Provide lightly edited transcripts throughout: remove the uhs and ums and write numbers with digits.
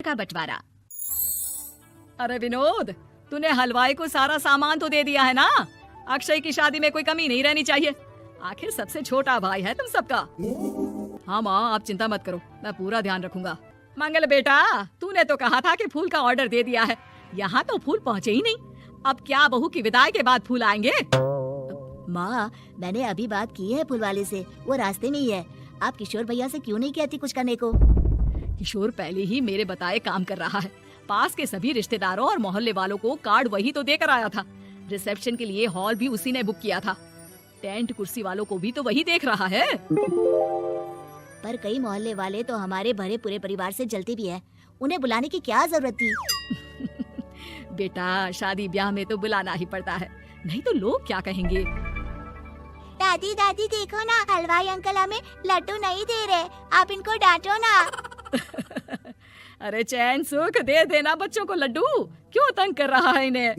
का बंटवारा। अरे विनोद, तूने हलवाई को सारा सामान तो दे दिया है ना? अक्षय की शादी में कोई कमी नहीं रहनी चाहिए। आखिर सबसे छोटा भाई है तुम सबका। हाँ माँ, आप चिंता मत करो, मैं पूरा ध्यान रखूंगा। मंगल बेटा, तूने तो कहा था कि फूल का ऑर्डर दे दिया है, यहाँ तो फूल पहुँचे ही नहीं। अब क्या बहू की विदाई के बाद फूल आएंगे? माँ, मैंने अभी बात की है फूल वाले से, वो रास्ते में ही है। आप किशोर भैया से क्यों नहीं कहती कुछ करने को? किशोर पहले ही मेरे बताए काम कर रहा है। पास के सभी रिश्तेदारों और मोहल्ले वालों को कार्ड वही तो देकर आया था। रिसेप्शन के लिए हॉल भी उसी ने बुक किया था। टेंट कुर्सी वालों को भी तो वही देख रहा है। पर कई मोहल्ले वाले तो हमारे भरे पूरे परिवार से जलते भी है, उन्हें बुलाने की क्या जरूरत थी? बेटा, शादी ब्याह में तो बुलाना ही पड़ता है, नहीं तो लोग क्या कहेंगे। दादी दादी देखो ना, हलवाई अंकल हमें लड्डू नहीं दे रहे, आप इनको डांटो ना। अरे चैन सुख दे देना बच्चों को लड्डू, क्यों तंग कर रहा है इन्हें?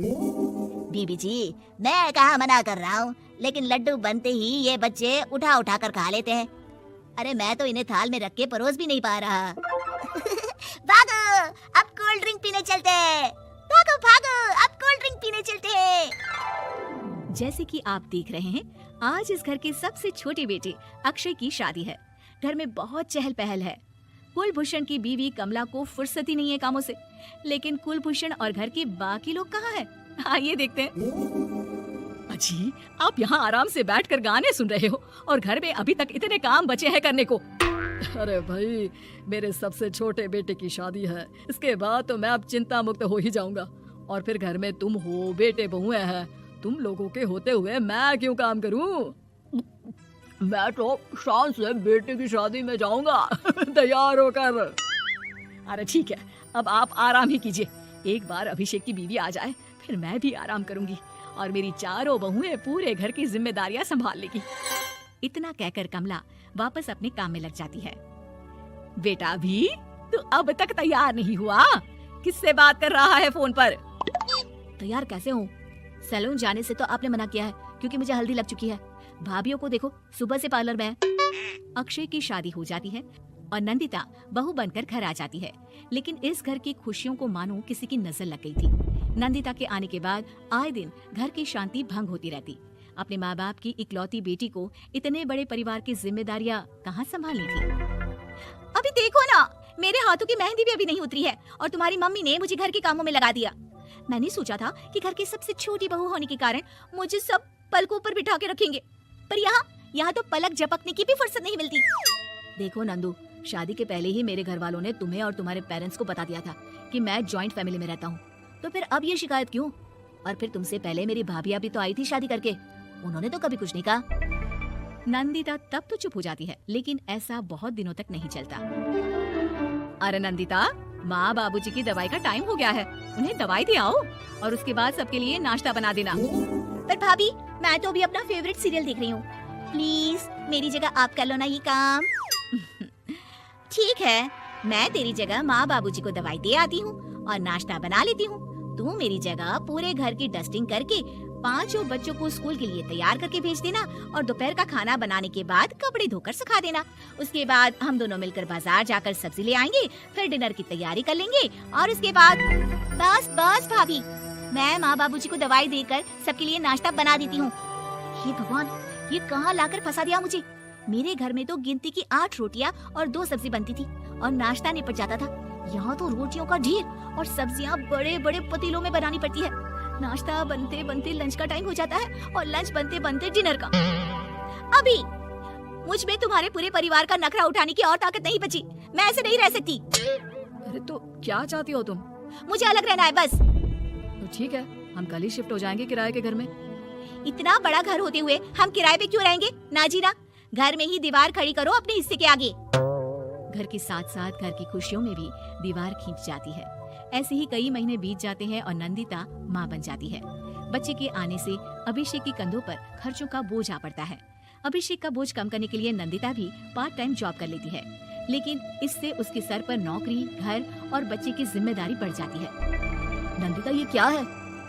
बीबी जी, मैं कहाँ मना कर रहा हूँ, लेकिन लड्डू बनते ही ये बच्चे उठा उठा कर खा लेते हैं। अरे मैं तो इन्हें थाल में रख के परोस भी नहीं पा रहा। भागो, अब कोल्ड ड्रिंक पीने चलते हैं। भागो भागो, अब कोल्ड ड्रिंक पीने चलते हैं। जैसे कि आप देख रहे हैं, आज इस घर के सबसे छोटे बेटे अक्षय की शादी है। घर में बहुत चहल पहल है। कुलभूषण की बीवी कमला को फुर्सत ही नहीं है कामों से, लेकिन कुलभूषण और घर के बाकी लोग कहाँ हैं? आइए देखते हैं। अजी, आप यहाँ आराम से बैठकर गाने सुन रहे हो और घर में अभी तक इतने काम बचे हैं करने को। अरे भाई, मेरे सबसे छोटे बेटे की शादी है, इसके बाद तो मैं अब चिंता मुक्त हो ही जाऊंगा। और फिर घर में तुम हो, बेटे बहुएं हैं, तुम लोगों के होते हुए मैं क्यों काम करूं? मैं तो शान से बेटे की शादी में जाऊंगा तैयार होकर। अरे ठीक है, अब आप आराम ही कीजिए। एक बार अभिषेक की बीवी आ जाए, फिर मैं भी आराम करूंगी और मेरी चारों बहुएं पूरे घर की जिम्मेदारियां संभाल लेगी। इतना कहकर कमला वापस अपने काम में लग जाती है। बेटा भी, तू अब तक तैयार नहीं हुआ? किससे बात कर रहा है फोन पर? तैयार कैसे हूँ? सैलून जाने से तो आपने मना किया है, क्योंकि मुझे हल्दी लग चुकी है। भाभीियों को देखो, सुबह से पार्लर में है। अक्षय की शादी हो जाती है और नंदिता बहू बनकर घर आ जाती है, लेकिन इस घर की खुशियों को मानो किसी की नजर लग गई थी। नंदिता के आने के बाद आए दिन घर की शांति भंग होती रहती। अपने माँ बाप की इकलौती बेटी को इतने बड़े परिवार की जिम्मेदारियाँ कहाँ संभालनी थी? अभी देखो ना, मेरे हाथों की मेहंदी भी अभी नहीं उतरी है और तुम्हारी मम्मी ने मुझे घर के कामों में लगा दिया। मैंने सोचा था कि घर की सबसे छोटी बहू होने के कारण मुझे सब पलकों पर बिठा के रखेंगे, पर यहाँ तो पलक झपकने की भी फुर्सत नहीं मिलती। देखो नंदू, शादी के पहले ही मेरे घर वालों ने तुम्हें और तुम्हारे पेरेंट्स को बता दिया था कि मैं जॉइंट फैमिली में रहता हूँ, तो फिर अब ये शिकायत क्यों? और फिर तुमसे पहले मेरी भाभी भी तो आई थी शादी करके, उन्होंने तो कभी कुछ नहीं कहा। नंदिता तब तो चुप हो जाती है, लेकिन ऐसा बहुत दिनों तक नहीं चलता। अरे नंदिता, माँ बाबूजी की दवाई का टाइम हो गया है, उन्हें दवाई दे आओ और उसके बाद सबके लिए नाश्ता बना देना। पर भाभी, मैं तो अभी अपना फेवरेट सीरियल देख रही हूँ, प्लीज मेरी जगह आप कर लो ना ये काम। ठीक है, मैं तेरी जगह माँ बाबूजी को दवाई दे आती हूँ और नाश्ता बना लेती हूँ। तू मेरी जगह पूरे घर की डस्टिंग करके 5 बच्चों को स्कूल के लिए तैयार करके भेज देना और दोपहर का खाना बनाने के बाद कपड़े धोकर सुखा देना। उसके बाद हम दोनों मिलकर बाजार जाकर सब्जी ले आएंगे, फिर डिनर की तैयारी कर लेंगे और उसके बाद बस भाभी, मैं माँ बाबूजी को दवाई देकर सबके लिए नाश्ता बना देती हूँ। हे भगवान, ये कहाँ लाकर फंसा दिया मुझे। मेरे घर में तो गिनती की 8 रोटियाँ और 2 सब्जी बनती थी और नाश्ता निपट जाता था। यहाँ तो रोटियों का ढेर और सब्जियाँ बड़े बड़े पतीलों में बनानी पड़ती है। नाश्ता बनते बनते लंच का टाइम हो जाता है और लंच बनते बनते डिनर का। अभी मुझ में तुम्हारे पूरे परिवार का नखरा उठाने की और ताकत नहीं बची। मैं ऐसे नहीं रह सकती। अरे तो क्या चाहती हो तुम? मुझे अलग रहना है बस। तो ठीक है, हम कल ही शिफ्ट हो जाएंगे किराए के घर में। इतना बड़ा घर होते हुए हम किराए पे क्यों रहेंगे? ना जी ना, घर में ही दीवार खड़ी करो अपने हिस्से के आगे। घर के साथ साथ घर की खुशियों में भी दीवार खींच जाती है। ऐसे ही कई महीने बीत जाते हैं और नंदिता माँ बन जाती है। बच्चे के आने से अभिषेक के कंधों पर खर्चों का बोझ आ पड़ता है। अभिषेक का बोझ कम करने के लिए नंदिता भी पार्ट टाइम जॉब कर लेती है, लेकिन इससे उसके सर पर नौकरी, घर और बच्चे की जिम्मेदारी बढ़ जाती है। नंदिता, ये क्या है?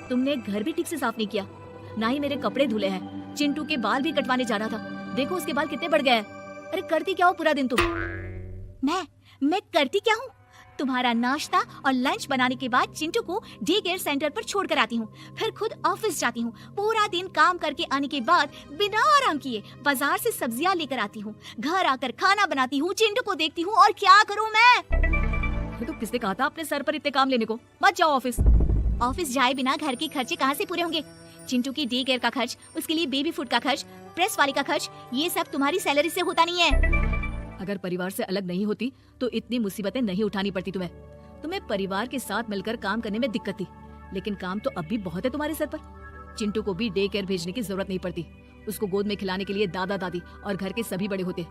तुमने घर भी ठीक से साफ नहीं किया, ना ही मेरे कपड़े धुले हैं। चिंटू के बाल भी कटवाने जाना था, देखो उसके बाल कितने बढ़ गए हैं। अरे करती क्या हो पूरा दिन तुम? मैं करती क्या हूँ? तुम्हारा नाश्ता और लंच बनाने के बाद चिंटू को डे केयर सेंटर पर छोड़ कर आती हूँ, फिर खुद ऑफिस जाती हूँ। पूरा दिन काम करके आने के बाद बिना आराम किए बाजार से सब्जियाँ लेकर आती हूँ, घर आकर खाना बनाती हूँ, चिंटू को देखती हूँ, और क्या करूँ मैं? तो किसने कहा था अपने सर पर इतने काम लेने को? मत जाओ ऑफिस। ऑफिस जाए बिना घर के खर्चे कहाँ से पूरे होंगे? चिंटू की डे केयर का खर्च, उसके लिए बेबी फूड का खर्च, प्रेस वाली का खर्च, ये सब तुम्हारी सैलरी से होता नहीं है। अगर परिवार से अलग नहीं होती तो इतनी मुसीबतें नहीं उठानी पड़ती तुम्हें परिवार के साथ मिलकर काम करने में दिक्कत थी, लेकिन काम तो अब भी बहुत है तुम्हारे सर पर। चिंटू को भी डे केयर भेजने की जरूरत नहीं पड़ती। उसको गोद में खिलाने के लिए दादा दादी और घर के सभी बड़े होते।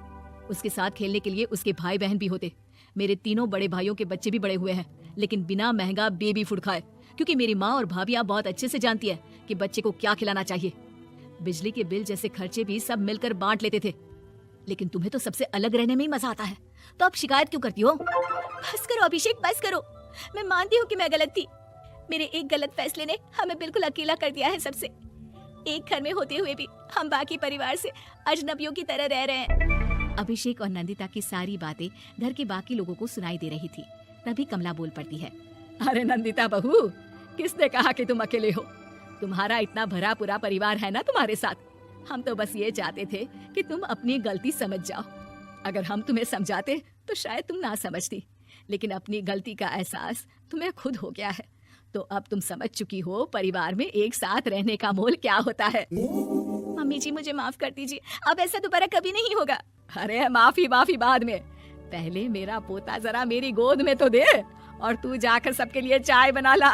उसके साथ खेलने के लिए उसके भाई बहन भी होते। मेरे तीनों बड़े भाइयों के बच्चे भी बड़े हुए हैं, लेकिन बिना महंगा बेबी फूड खाए, क्योंकि मेरी माँ और भाभियाँ बहुत अच्छे से जानती है कि बच्चे को क्या खिलाना चाहिए। बिजली के बिल जैसे खर्चे भी सब मिलकर बांट लेते थे, लेकिन तुम्हें तो सबसे अलग रहने में ही मजा आता है, तो अब शिकायत क्यों करती हो? बस करो अभिषेक, बस करो। मैं मानती हूँ कि मैं गलत थी। मेरे एक गलत फैसले ने हमें बिल्कुल अकेला कर दिया है सबसे। एक घर में होते हुए भी हम बाकी परिवार से अजनबियों की तरह रह रहे हैं। अभिषेक और नंदिता की सारी बातें घर के बाकी लोगों को सुनाई दे रही थी। तभी कमला बोल पड़ती है, अरे नंदिता बहू, किसने कहा कि तुम अकेले हो? तुम्हारा इतना भरा पूरा परिवार है ना तुम्हारे साथ। हम तो बस ये चाहते थे कि तुम अपनी गलती समझ जाओ। अगर हम तुम्हें समझाते तो शायद तुम ना समझती, लेकिन अपनी गलती का एहसास तुम्हें खुद हो गया है, तो अब तुम समझ चुकी हो परिवार में एक साथ रहने का मोल क्या होता है। मम्मी जी, मुझे माफ कर दीजिए, अब ऐसा दोबारा कभी नहीं होगा। अरे माफी बाद में, पहले मेरा पोता जरा मेरी गोद में तो दे, और तू जाकर सबके लिए चाय बना ला।